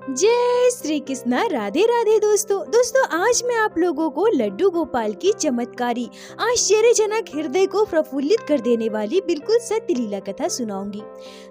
जय श्री कृष्णा। राधे राधे दोस्तों आज मैं आप लोगों को लड्डू गोपाल की चमत्कारी आश्चर्यजनक हृदय को प्रफुल्लित कर देने वाली बिल्कुल सत्य लीला कथा सुनाऊंगी।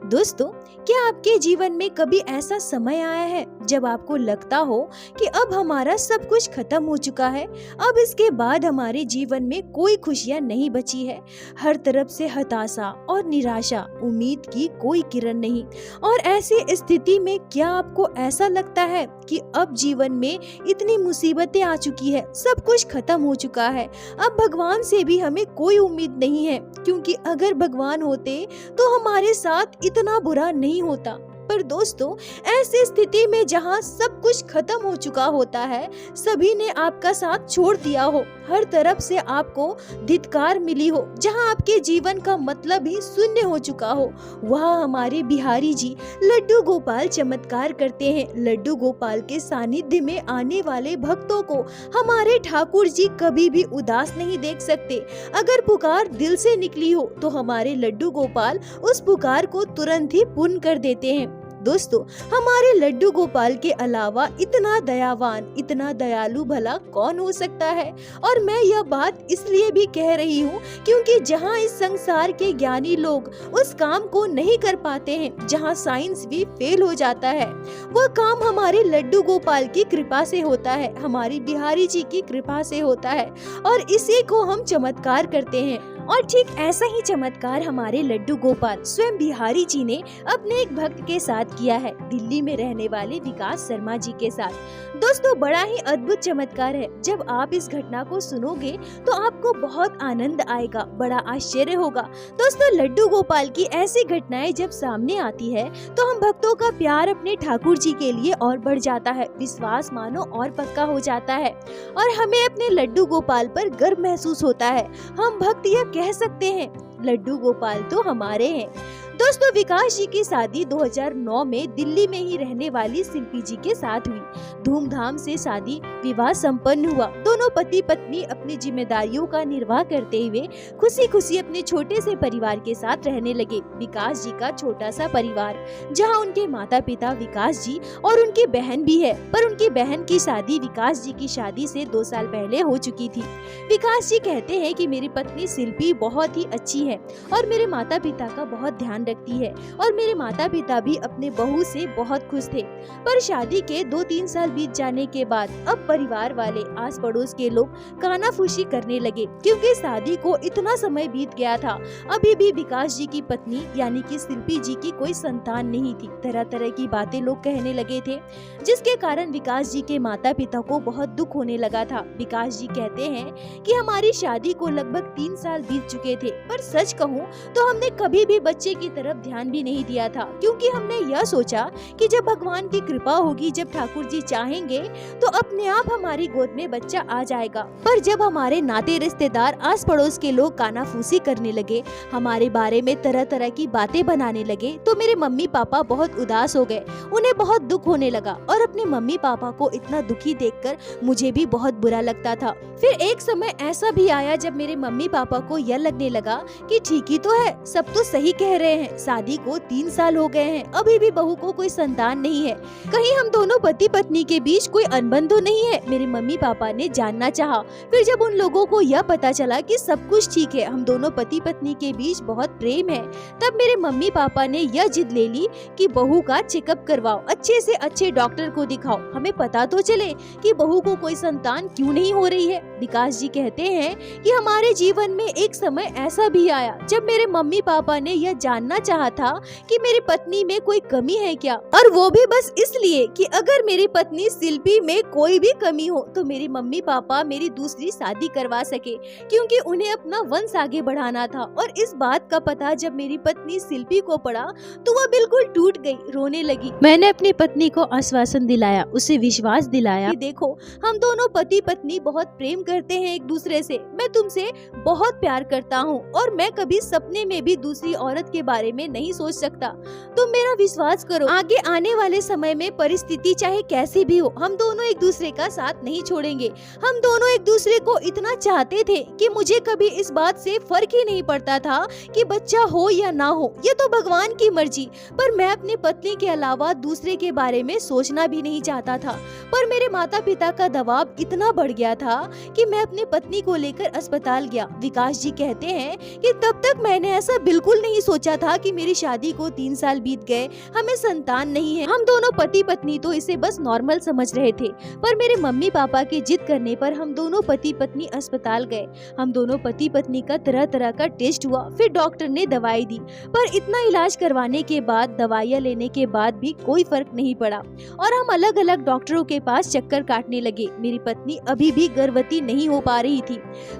दोस्तों, क्या आपके जीवन में कभी ऐसा समय आया है जब आपको लगता हो कि अब हमारा सब कुछ खत्म हो चुका है, अब इसके बाद हमारे जीवन में कोई खुशियाँ नहीं बची है। हर तरफ से हताशा और निराशा, उम्मीद की कोई किरण नहीं। और ऐसी स्थिति में क्या आपको ऐसा लगता है कि अब जीवन में इतनी मुसीबतें आ चुकी है, सब कुछ खत्म हो चुका है, अब भगवान से भी हमें कोई उम्मीद नहीं है, क्योंकि अगर भगवान होते तो हमारे साथ इतना बुरा नहीं होता। पर दोस्तों, ऐसी स्थिति में जहाँ सब कुछ खत्म हो चुका होता है, सभी ने आपका साथ छोड़ दिया हो, हर तरफ से आपको धिक्कार मिली हो, जहाँ आपके जीवन का मतलब ही शून्य हो चुका हो, वहाँ हमारे बिहारी जी लड्डू गोपाल चमत्कार करते हैं। लड्डू गोपाल के सानिध्य में आने वाले भक्तों को हमारे ठाकुर जी कभी भी उदास नहीं देख सकते। अगर पुकार दिल से निकली हो तो हमारे लड्डू गोपाल उस पुकार को तुरंत ही पूर्ण कर देते हैं। दोस्तों, हमारे लड्डू गोपाल के अलावा इतना दयावान, इतना दयालु भला कौन हो सकता है। और मैं यह बात इसलिए भी कह रही हूँ क्योंकि जहाँ इस संसार के ज्ञानी लोग उस काम को नहीं कर पाते हैं, जहाँ साइंस भी फेल हो जाता है, वह काम हमारे लड्डू गोपाल की कृपा से होता है, हमारी बिहारी जी की कृपा से होता है, और इसी को हम चमत्कार कहते हैं। और ठीक ऐसा ही चमत्कार हमारे लड्डू गोपाल स्वयं बिहारी जी ने अपने एक भक्त के साथ किया है, दिल्ली में रहने वाले विकास शर्मा जी के साथ। दोस्तों, बड़ा ही अद्भुत चमत्कार है। जब आप इस घटना को सुनोगे तो आपको बहुत आनंद आएगा, बड़ा आश्चर्य होगा। दोस्तों, लड्डू गोपाल की ऐसी घटनाएं जब सामने आती है तो हम भक्तों का प्यार अपने ठाकुर जी के लिए और बढ़ जाता है, विश्वास मानो और पक्का हो जाता है, और हमें अपने लड्डू गोपाल पर गर्व महसूस होता है। हम भक्त यह कह सकते हैं, लड्डू गोपाल तो हमारे हैं। दोस्तों, विकास जी की शादी 2009 में दिल्ली में ही रहने वाली शिल्पी जी के साथ हुई। धूमधाम से शादी विवाह संपन्न हुआ। दोनों पति पत्नी अपनी जिम्मेदारियों का निर्वाह करते हुए खुशी खुशी अपने छोटे से परिवार के साथ रहने लगे। विकास जी का छोटा सा परिवार, जहां उनके माता पिता विकास जी और उनकी बहन भी है, पर उनकी बहन की शादी विकास जी की शादी से 2 साल पहले हो चुकी थी। विकास जी कहते हैं कि मेरी पत्नी शिल्पी बहुत ही अच्छी है और मेरे माता पिता का बहुत ध्यान रखती है, और मेरे माता पिता भी अपने बहू से बहुत खुश थे। पर शादी के 2-3 साल बीत जाने के बाद अब परिवार वाले, आस पड़ोस के लोग कानाफूसी करने लगे, क्योंकि शादी को इतना समय बीत गया था, अभी भी विकास जी की पत्नी यानी कि शिल्पी जी की कोई संतान नहीं थी। तरह तरह की बातें लोग कहने लगे थे, जिसके कारण विकास जी के माता पिता को बहुत दुख होने लगा था। विकास जी कहते हैं कि हमारी शादी को लगभग 3 साल बीत चुके थे, पर सच कहूँ तो हमने कभी भी बच्चे की तरफ ध्यान भी नहीं दिया था, क्योंकि हमने यह सोचा कि जब भगवान की कृपा होगी, जब ठाकुर जी चाहेंगे तो अपने आप हमारी गोद में बच्चा आ जाएगा। पर जब हमारे नाते रिश्तेदार, आस पड़ोस के लोग कानाफूसी करने लगे, हमारे बारे में तरह तरह की बातें बनाने लगे, तो मेरे मम्मी पापा बहुत उदास हो गए। उन्हें बहुत दुख होने लगा, और अपने मम्मी पापा को इतना दुखी देखकर मुझे भी बहुत बुरा लगता था। फिर एक समय ऐसा भी आया जब मेरे मम्मी पापा को यह लगने लगा कि ठीक ही तो है, सब तो सही कह रहे हैं, शादी को 3 साल हो गए हैं, अभी भी बहू को कोई संतान नहीं है, कहीं हम दोनों पति पत्नी के बीच कोई अनबन तो नहीं है। मेरे मम्मी पापा ने जानना चाहा। फिर जब उन लोगों को यह पता चला कि सब कुछ ठीक है, हम दोनों पति पत्नी के बीच बहुत प्रेम है, तब मेरे मम्मी पापा ने यह जिद ले ली कि बहू का चेकअप करवाओ, अच्छे से अच्छे डॉक्टर को दिखाओ, हमें पता तो चले कि बहू को कोई संतान क्यों नहीं हो रही है। विकास जी कहते हैं कि हमारे जीवन में एक समय ऐसा भी आया जब मेरे मम्मी पापा ने यह जानना चाहा था कि मेरी पत्नी में कोई कमी है क्या, और वो भी बस इसलिए कि अगर मेरी पत्नी शिल्पी में कोई भी कमी हो तो मेरे मम्मी पापा मेरी दूसरी शादी करवा सके, क्योंकि उन्हें अपना वंश आगे बढ़ाना था। और इस बात का पता जब मेरी पत्नी शिल्पी को पड़ा तो वह बिल्कुल टूट गई, रोने लगी। मैंने अपनी पत्नी को आश्वासन दिलाया, उसे विश्वास दिलाया कि देखो, हम दोनों पति पत्नी बहुत प्रेम करते हैं एक दूसरे से, मैं तुमसे बहुत प्यार करता हूँ, और मैं कभी सपने में भी दूसरी औरत के बारे बारे में नहीं सोच सकता। तुम मेरा विश्वास करो, आगे आने वाले समय में परिस्थिति चाहे कैसी भी हो, हम दोनों एक दूसरे का साथ नहीं छोड़ेंगे। हम दोनों एक दूसरे को इतना चाहते थे कि मुझे कभी इस बात से फर्क ही नहीं पड़ता था कि बच्चा हो या ना हो, ये तो भगवान की मर्जी। पर मैं अपनी पत्नी के अलावा दूसरे के बारे में सोचना भी नहीं चाहता था। पर मेरे माता पिता का दबाव इतना बढ़ गया था कि मैं अपनी पत्नी को लेकर अस्पताल गया। विकास जी कहते हैं कि तब तक मैंने ऐसा बिल्कुल नहीं सोचा था कि मेरी शादी को 3 साल बीत गए, हमें संतान नहीं है। हम दोनों पति पत्नी तो इसे बस नॉर्मल समझ रहे थे, पर मेरे मम्मी पापा के जिद करने पर हम दोनों पति पत्नी अस्पताल गए। हम दोनों पति पत्नी का तरह तरह का टेस्ट हुआ, फिर डॉक्टर ने दवाई दी, पर इतना इलाज करवाने के बाद, दवाइयाँ लेने के बाद भी कोई फर्क नहीं पड़ा और हम अलग अलग डॉक्टरों के पास चक्कर काटने लगे। मेरी पत्नी अभी भी गर्भवती नहीं हो पा रही थी।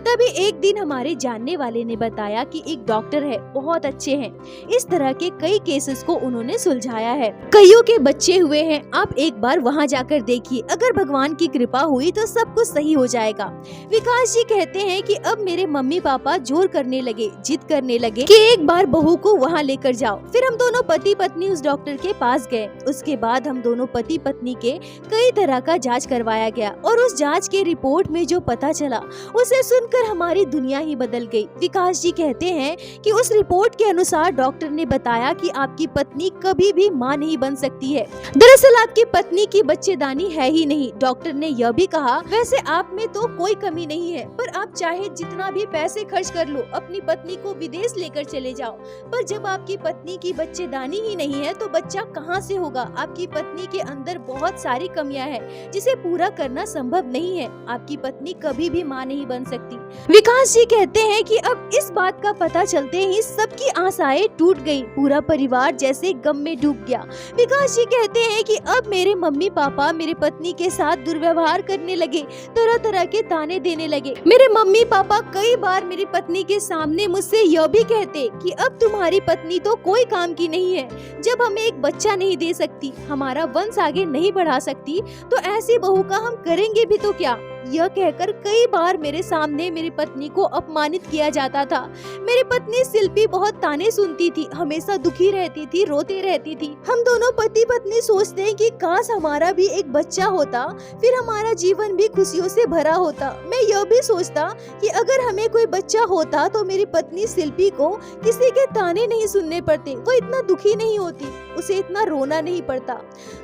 तभी एक दिन हमारे जानने वाले ने बताया कि एक डॉक्टर है, बहुत अच्छे हैं, इस तरह के कई केसेस को उन्होंने सुलझाया है, कईयों के बच्चे हुए हैं। आप एक बार वहां जाकर देखिए, अगर भगवान की कृपा हुई तो सब कुछ सही हो जाएगा। विकास जी कहते हैं कि अब मेरे मम्मी पापा जोर करने लगे, जिद करने लगे कि एक बार बहू को वहां लेकर जाओ। फिर हम दोनों पति पत्नी उस डॉक्टर के पास गए। उसके बाद हम दोनों पति पत्नी के कई तरह का जांच करवाया गया और उस जांच के रिपोर्ट में जो पता चला उसे सुनकर हमारी दुनिया ही बदल गई। विकास जी कहते हैं कि उस रिपोर्ट के अनुसार डॉक्टर ने बताया कि आपकी पत्नी कभी भी मां नहीं बन सकती है। दरअसल आपकी पत्नी की बच्चेदानी है ही नहीं। डॉक्टर ने यह भी कहा, वैसे आप में तो कोई कमी नहीं है, पर आप चाहे जितना भी पैसे खर्च कर लो, अपनी पत्नी को विदेश लेकर चले जाओ, पर जब आपकी पत्नी की बच्चेदानी ही नहीं है तो बच्चा कहाँ से होगा। आपकी पत्नी के अंदर बहुत सारी कमियां हैं जिसे पूरा करना संभव नहीं है। आपकी पत्नी कभी भी मां नहीं बन सकती। विकास जी कहते हैं कि अब इस बात का पता चलते ही सबकी आशाएं टूट गयी, पूरा परिवार जैसे गम में डूब गया। विकास जी कहते हैं कि अब मेरे मम्मी पापा मेरे पत्नी के साथ दुर्व्यवहार करने लगे, तरह तरह के ताने देने लगे। मेरे मम्मी पापा कई बार मेरी पत्नी के सामने मुझसे यह भी कहते कि अब तुम्हारी पत्नी तो कोई काम की नहीं है, जब हमें एक बच्चा नहीं दे सकती, हमारा वंश आगे नहीं बढ़ा सकती, तो ऐसी बहू का हम करेंगे भी तो क्या। यह कहकर कई बार मेरे सामने मेरी पत्नी को अपमानित किया जाता था। मेरी पत्नी शिल्पी बहुत ताने सुनती थी, हमेशा दुखी रहती थी, रोती रहती थी। हम दोनों पति पत्नी सोचते हैं कि काश हमारा भी एक बच्चा होता, फिर हमारा जीवन भी खुशियों से भरा होता। मैं यह भी सोचता कि अगर हमें कोई बच्चा होता तो मेरी पत्नी शिल्पी को किसी के ताने नहीं सुनने पड़ते, वो इतना दुखी नहीं होती, उसे इतना रोना नहीं पड़ता।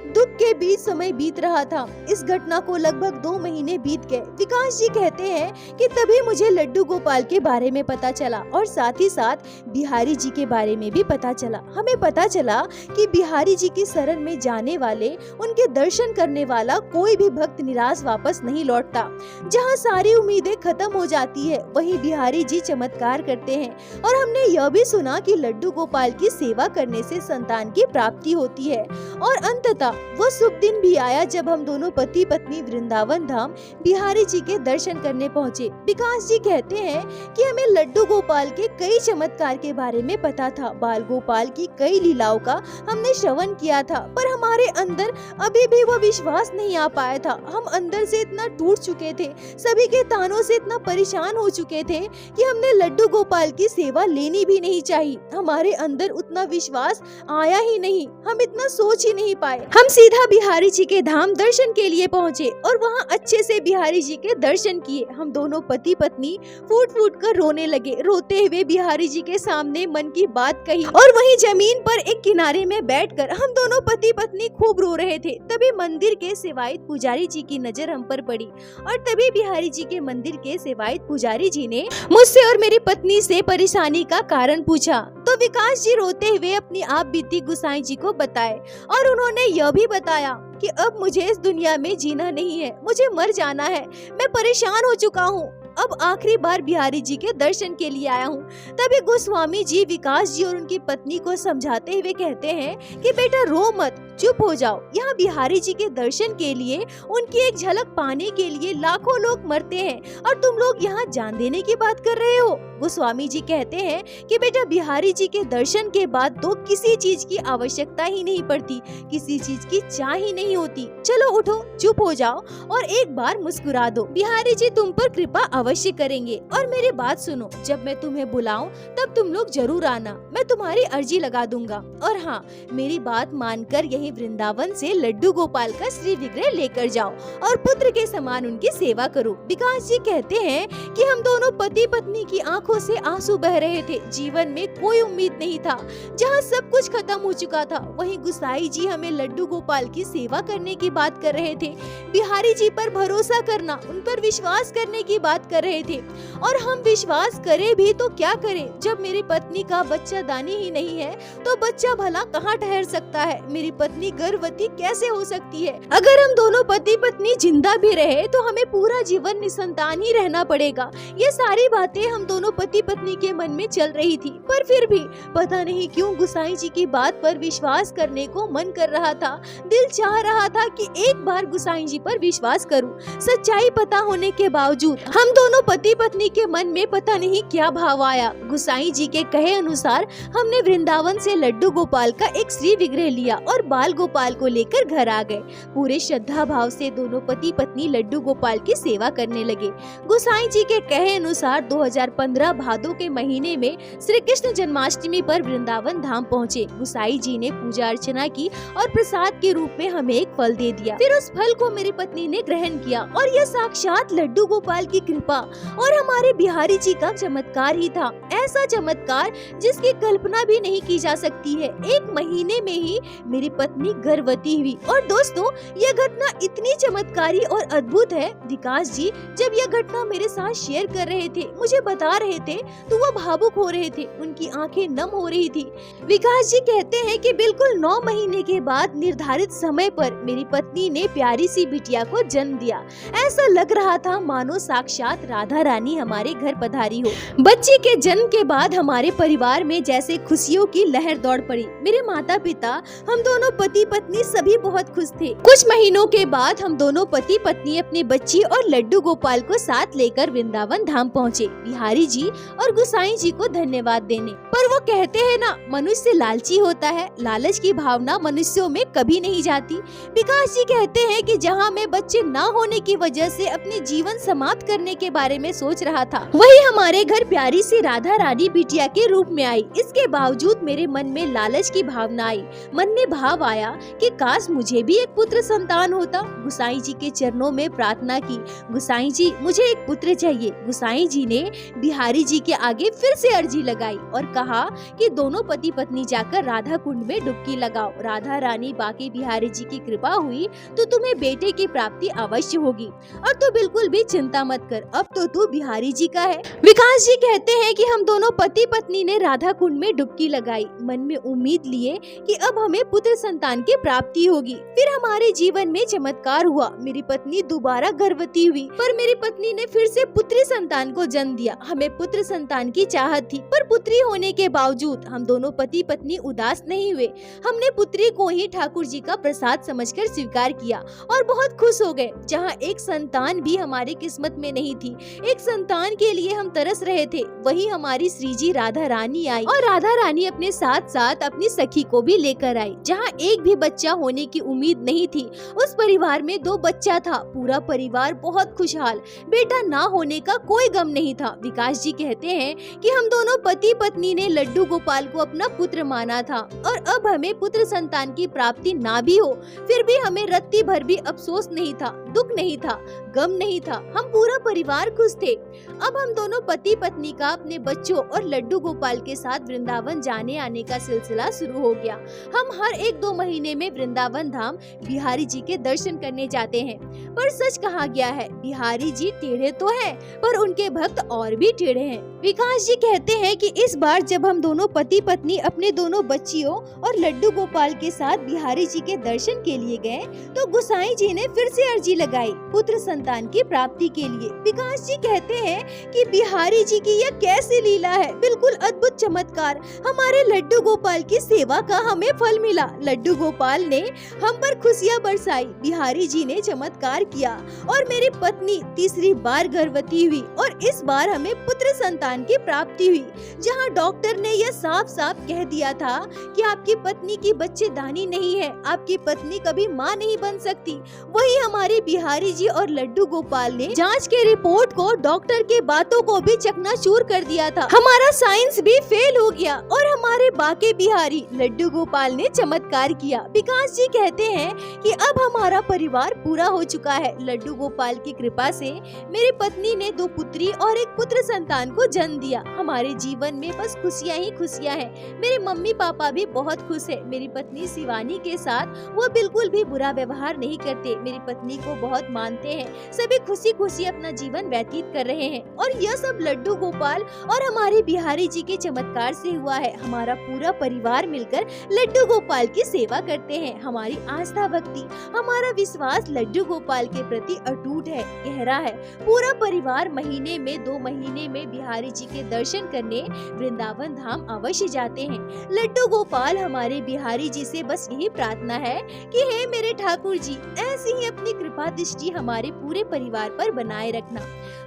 दुख के बीच समय बीत रहा था। इस घटना को लगभग 2 महीने बीत गए। विकास जी कहते हैं कि तभी मुझे लड्डू गोपाल के बारे में पता चला और साथ ही साथ बिहारी जी के बारे में भी पता चला। हमें पता चला कि बिहारी जी की शरण में जाने वाले, उनके दर्शन करने वाला कोई भी भक्त निराश वापस नहीं लौटता। जहाँ सारी उम्मीदें खत्म हो जाती है, वहीं बिहारी जी चमत्कार करते हैं। और हमने यह भी सुना कि लड्डू गोपाल की सेवा करने से संतान की प्राप्ति होती है। और अंततः वो शुभ दिन भी आया जब हम दोनों पति पत्नी वृंदावन धाम बिहारी जी के दर्शन करने पहुँचे। विकास जी कहते हैं कि हमें लड्डू गोपाल के कई चमत्कार के बारे में पता था, बाल गोपाल की कई लीलाओं का हमने श्रवण किया था, पर हमारे अंदर अभी भी वो विश्वास नहीं आ पाया था। हम अंदर से इतना टूट चुके थे, सभी के तानों से इतना परेशान हो चुके थे कि हमने लड्डू गोपाल की सेवा लेनी भी नहीं चाहिए। हमारे अंदर उतना विश्वास आया ही नहीं, हम इतना सोच ही नहीं पाए। हम सीधा बिहारी जी के धाम दर्शन के लिए पहुँचे और वहाँ अच्छे से बिहारी जी के दर्शन किए। हम दोनों पति पत्नी फूट फूट कर रोने लगे। रोते हुए बिहारी जी के सामने मन की बात कही और वहीं जमीन पर एक किनारे में बैठकर हम दोनों पति पत्नी खूब रो रहे थे। तभी मंदिर के सेवायत पुजारी जी की नजर हम पर पड़ी और तभी बिहारी जी के मंदिर के सेवायत पुजारी जी ने मुझसे और मेरी पत्नी से परेशानी का कारण पूछा। तो विकास जी रोते हुए अपनी आप बीती गुसाई जी को बताए और उन्होंने यह भी बताया कि अब मुझे इस दुनिया में जीना नहीं है, मुझे मर जाना है, मैं परेशान हो चुका हूँ, अब आखिरी बार बिहारी जी के दर्शन के लिए आया हूँ। तभी गोस्वामी जी विकास जी और उनकी पत्नी को समझाते हुए कहते हैं कि बेटा रो मत, चुप हो जाओ। यहाँ बिहारी जी के दर्शन के लिए, उनकी एक झलक पाने के लिए लाखों लोग मरते हैं और तुम लोग यहाँ जान देने की बात कर रहे हो। गोस्वामी जी कहते हैं कि बेटा बिहारी जी के दर्शन के बाद तो किसी चीज की आवश्यकता ही नहीं पड़ती, किसी चीज की चाह ही नहीं होती। चलो उठो, चुप हो जाओ और एक बार मुस्कुरा दो। बिहारी जी तुम पर कृपा अवश्य करेंगे। और मेरी बात सुनो, जब मैं तुम्हें बुलाऊं तब तुम लोग जरूर आना, मैं तुम्हारी अर्जी लगा दूंगा। और हाँ, मेरी बात मानकर यही वृंदावन से लड्डू गोपाल का श्री विग्रह लेकर जाओ और पुत्र के समान उनकी सेवा करो। विकास जी कहते हैं कि हम दोनों पति पत्नी की आंखों से आंसू बह रहे थे। जीवन में कोई उम्मीद नहीं था, जहाँ सब कुछ खत्म हो चुका था, वहीं गुसाई जी हमें लड्डू गोपाल की सेवा करने की बात कर रहे थे। बिहारी जी पर भरोसा करना, उन पर विश्वास करने की बात कर रहे थे। और हम विश्वास करें भी तो क्या करें, जब मेरी पत्नी का बच्चादानी ही नहीं है तो बच्चा भला कहाँ ठहर सकता है। मेरी पत्नी गर्भवती कैसे हो सकती है। अगर हम दोनों पति पत्नी जिंदा भी रहे तो हमें पूरा जीवन निसंतान ही रहना पड़ेगा। ये सारी बातें हम दोनों पति पत्नी के मन में चल रही थी, पर फिर भी पता नहीं क्यों गुसाई जी की बात पर विश्वास करने को मन कर रहा था। दिल चाह रहा था कि एक बार गुसाई जी पर विश्वास करूं। सच्चाई पता होने के बावजूद हम दोनों पति पत्नी के मन में पता नहीं क्या भाव आया। गुसाई जी के कहे अनुसार हमने वृंदावन से लड्डू गोपाल का एक श्री विग्रह लिया और बाल गोपाल को लेकर घर आ गए। पूरे श्रद्धा भाव से दोनों पति पत्नी लड्डू गोपाल की सेवा करने लगे। गुसाई जी के कहे अनुसार 2015 भादो के महीने में श्री कृष्ण जन्माष्टमी पर वृंदावन धाम पहुँचे। गुसाई जी ने पूजा अर्चना की और प्रसाद के रूप में हमें एक फल दे दिया। फिर उस फल को मेरी पत्नी ने ग्रहण किया और यह साक्षात लड्डू गोपाल की कृपा और हमारे बिहारी जी का चमत्कार ही था। ऐसा चमत्कार जिसकी कल्पना भी नहीं की जा सकती है। एक महीने में ही मेरी पत्नी गर्भवती हुई। और दोस्तों, यह घटना इतनी चमत्कारी और अद्भुत है। विकास जी जब यह घटना मेरे साथ शेयर कर रहे थे, मुझे बता रहे थे, तो वह भावुक हो रहे थे, उनकी आंखें नम हो रही थी। विकास जी कहते हैं कि बिल्कुल 9 महीने के बाद निर्धारित समय पर मेरी पत्नी ने प्यारी सी बिटिया को जन्म दिया। ऐसा लग रहा था मानो साक्षात राधा रानी हमारे घर पधारी हो। बच्चे के जन्म के बाद हमारे परिवार में जैसे खुशियों की लहर दौड़ पड़ी। मेरे माता पिता, हम दोनों पति पत्नी सभी बहुत खुश थे। कुछ महीनों के बाद हम दोनों पति पत्नी अपने बच्ची और लड्डू गोपाल को साथ लेकर वृंदावन धाम पहुँचे, बिहारी जी और गुसाई जी को धन्यवाद देने। पर वो कहते हैं ना, मनुष्य लालची होता है, लालच की भावना मनुष्यों में कभी नहीं जाती। विकास जी कहते हैं कि जहाँ मैं बच्चे ना होने की वजह से अपने जीवन समाप्त करने के बारे में सोच रहा था, वही हमारे घर प्यारी सी राधा रानी बिटिया के रूप में आई। इसके बावजूद मेरे मन में लालच की भावना आई। मन में भाव आया कि काश मुझे भी एक पुत्र संतान होता। गुसाई जी के चरणों में प्रार्थना की, गुसाई जी मुझे एक पुत्र चाहिए। गुसाई जी ने बिहारी जी के आगे फिर से अर्जी लगाई और कहा कि दोनों पति पत्नी जाकर राधा कुंड में डुबकी लगाओ। राधा रानी बाकी बिहारी जी की कृपा हुई तो तुम्हें बेटे की प्राप्ति अवश्य होगी और तू बिल्कुल भी चिंता मत कर, अब तो तू बिहारी जी का है। विकास जी कहते हैं कि हम दोनों पति पत्नी ने राधा कुंड में डुबकी लगाई, मन में उम्मीद लिए कि अब हमें पुत्र संतान की प्राप्ति होगी। फिर हमारे जीवन में चमत्कार हुआ, मेरी पत्नी दोबारा गर्भवती हुई। पर मेरी पत्नी ने फिर से पुत्री संतान को जन्म दिया। हमें पुत्र संतान की चाहत थी, पर पुत्री होने के बावजूद हम दोनों पति पत्नी उदास नहीं हुए। हमने पुत्री को ही ठाकुर जी का प्रसाद समझकर स्वीकार किया और बहुत खुश हो गए। जहाँ एक संतान भी हमारी किस्मत में नहीं थी, एक संतान के लिए हम तरस रहे थे, वही हमारी श्री जी राधा रानी आई और राधा रानी अपने साथ साथ अपनी सखी को भी लेकर आई। जहाँ एक भी बच्चा होने की उम्मीद नहीं थी, उस परिवार में 2 बच्चा था। पूरा परिवार बहुत खुशहाल, बेटा ना होने का कोई गम नहीं था। विकास जी कहते हैं कि हम दोनों पति पत्नी ने लड्डू गोपाल को अपना पुत्र माना था और अब हमें पुत्र संतान की प्राप्ति ना भी हो, फिर भी हमें रत्ती भर भी अफसोस नहीं था, दुख नहीं था, गम नहीं था। हम पूरा परिवार खुश थे। अब हम दोनों पति पत्नी का अपने बच्चों और लड्डू गोपाल के साथ वृंदावन जाने आने का सिलसिला शुरू हो गया। हम हर 1-2 महीने में वृंदावन धाम बिहारी जी के दर्शन करने जाते हैं। पर सच कहा गया है, बिहारी जी टेढ़े तो हैं, पर उनके भक्त और भी टेढ़े हैं। विकास जी कहते हैं कि इस बार जब हम दोनों पति पत्नी अपने दोनों बच्चियों और लड्डू गोपाल के साथ बिहारी जी के दर्शन के लिए गए, तो गुसाई जी ने फिर से अर्जी लगाई पुत्र संतान की प्राप्ति के लिए। विकास जी कहते हैं कि बिहारी जी की यह कैसी लीला है, बिल्कुल अद्भुत चमत्कार। हमारे लड्डू गोपाल की सेवा का हमें फल मिला। लड्डू लड्डू गोपाल ने हम पर खुशियाँ बरसाई। बिहारी जी ने चमत्कार किया और मेरी पत्नी तीसरी बार गर्भवती हुई और इस बार हमें पुत्र संतान की प्राप्ति हुई। जहां डॉक्टर ने यह साफ साफ कह दिया था कि आपकी पत्नी की बच्चेदानी नहीं है, आपकी पत्नी कभी मां नहीं बन सकती, वही हमारे बिहारी जी और लड्डू गोपाल ने जांच के रिपोर्ट को, डॉक्टर के बातों को भी चकनाचूर कर दिया था। हमारा साइंस भी फेल हो गया और हमारे बाके बिहारी लड्डू गोपाल ने चमत्कार किया। विकास जी कहते हैं कि अब हमारा परिवार पूरा हो चुका है। लड्डू गोपाल की कृपा से मेरी पत्नी ने 2 पुत्री और 1 पुत्र संतान को जन्म दिया। हमारे जीवन में बस खुशियाँ ही खुशियाँ हैं। मेरे मम्मी पापा भी बहुत खुश है। मेरी पत्नी शिवानी के साथ वो बिल्कुल भी बुरा व्यवहार नहीं करते, मेरी पत्नी को बहुत मानते हैं। सभी खुशी खुशी अपना जीवन व्यतीत कर रहे हैं और यह सब लड्डू गोपाल और हमारे बिहारी जी के चमत्कार से हुआ है। हमारा पूरा परिवार मिलकर लड्डू गोपाल की सेवा करते हैं। हमारी आस्था भक्ति, हमारा विश्वास लड्डू गोपाल के प्रति अटूट है, गहरा है। पूरा परिवार महीने में 2 महीने में बिहारी जी के दर्शन करने वृंदावन धाम अवश्य जाते हैं। लड्डू गोपाल हमारे बिहारी जी से बस यही प्रार्थना है कि हे मेरे ठाकुर जी, ऐसी ही अपनी कृपा दृष्टि हमारे पूरे परिवार पर बनाए रखना।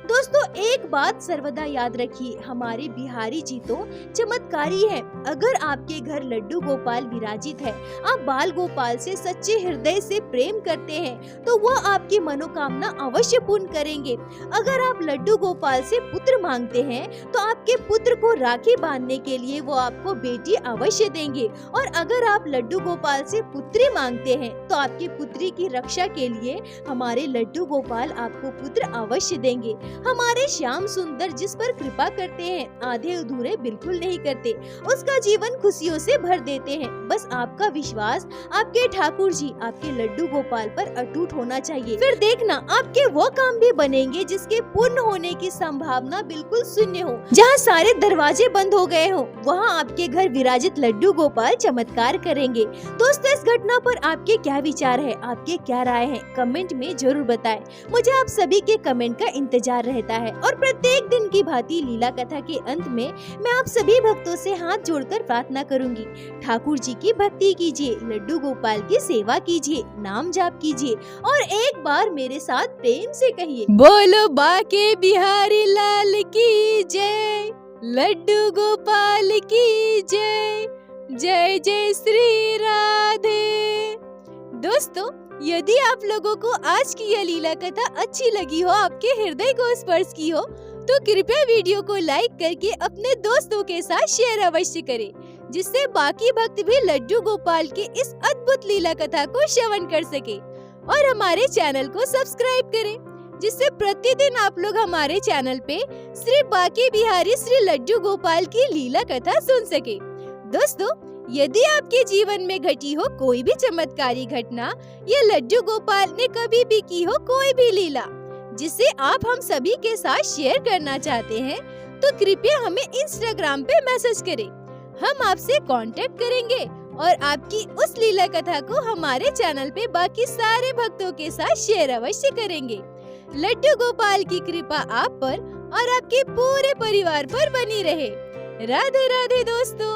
दोस्तों, एक बात सर्वदा याद रखिए, हमारे बिहारी जी तो चमत्कारी है। अगर आपके घर लड्डू गोपाल विराजित है, आप बाल गोपाल से सच्चे हृदय से प्रेम करते हैं, तो वह आपकी मनोकामना अवश्य पूर्ण करेंगे। अगर आप लड्डू गोपाल से पुत्र मांगते हैं, तो आपके पुत्र को राखी बांधने के लिए वो आपको बेटी अवश्य देंगे। और अगर आप लड्डू गोपाल से पुत्री मांगते हैं, तो आपकी पुत्री की रक्षा के लिए हमारे लड्डू गोपाल आपको पुत्र अवश्य देंगे। हमारे श्याम सुंदर जिस पर कृपा करते हैं, आधे अधूरे बिल्कुल नहीं करते, उसका जीवन खुशियों से भर देते हैं। बस आपका विश्वास आपके ठाकुर जी, आपके लड्डू गोपाल पर अटूट होना चाहिए। फिर देखना आपके वो काम भी बनेंगे जिसके पूर्ण होने की संभावना बिल्कुल शून्य हो। जहाँ सारे दरवाजे बंद हो गए हो, वहाँ आपके घर विराजित लड्डू गोपाल चमत्कार करेंगे। दोस्तों, इस घटना पर आपके क्या विचार है, आपके क्या राय है, कमेंट में जरूर बताएं। मुझे आप सभी के कमेंट का इंतजार रहता है। और प्रत्येक दिन की भांति लीला कथा के अंत में मैं आप सभी भक्तों से हाथ जोड़कर प्रार्थना करूंगी, ठाकुर जी की भक्ति कीजिए, लड्डू गोपाल की सेवा कीजिए, नाम जाप कीजिए और एक बार मेरे साथ प्रेम से कहिए, बोलो बाके बिहारी लाल की जय, लड्डू गोपाल की जय, जय जय श्री राधे। दोस्तों, यदि आप लोगों को आज की यह लीला कथा अच्छी लगी हो, आपके हृदय को स्पर्श की हो, तो कृपया वीडियो को लाइक करके अपने दोस्तों के साथ शेयर अवश्य करें, जिससे बाकी भक्त भी लड्डू गोपाल के इस अद्भुत लीला कथा को श्रवण कर सके। और हमारे चैनल को सब्सक्राइब करें, जिससे प्रतिदिन आप लोग हमारे चैनल पे श्री बाके बिहारी श्री लड्डू गोपाल की लीला कथा सुन सके। दोस्तों, यदि आपके जीवन में घटी हो कोई भी चमत्कारी घटना या लड्डू गोपाल ने कभी भी की हो कोई भी लीला जिसे आप हम सभी के साथ शेयर करना चाहते हैं, तो कृपया हमें इंस्टाग्राम पे मैसेज करें। हम आपसे कांटेक्ट करेंगे और आपकी उस लीला कथा को हमारे चैनल पे बाकी सारे भक्तों के साथ शेयर अवश्य करेंगे। लड्डू गोपाल की कृपा आप पर और आपके पूरे परिवार पर बनी रहे। राधे राधे दोस्तों।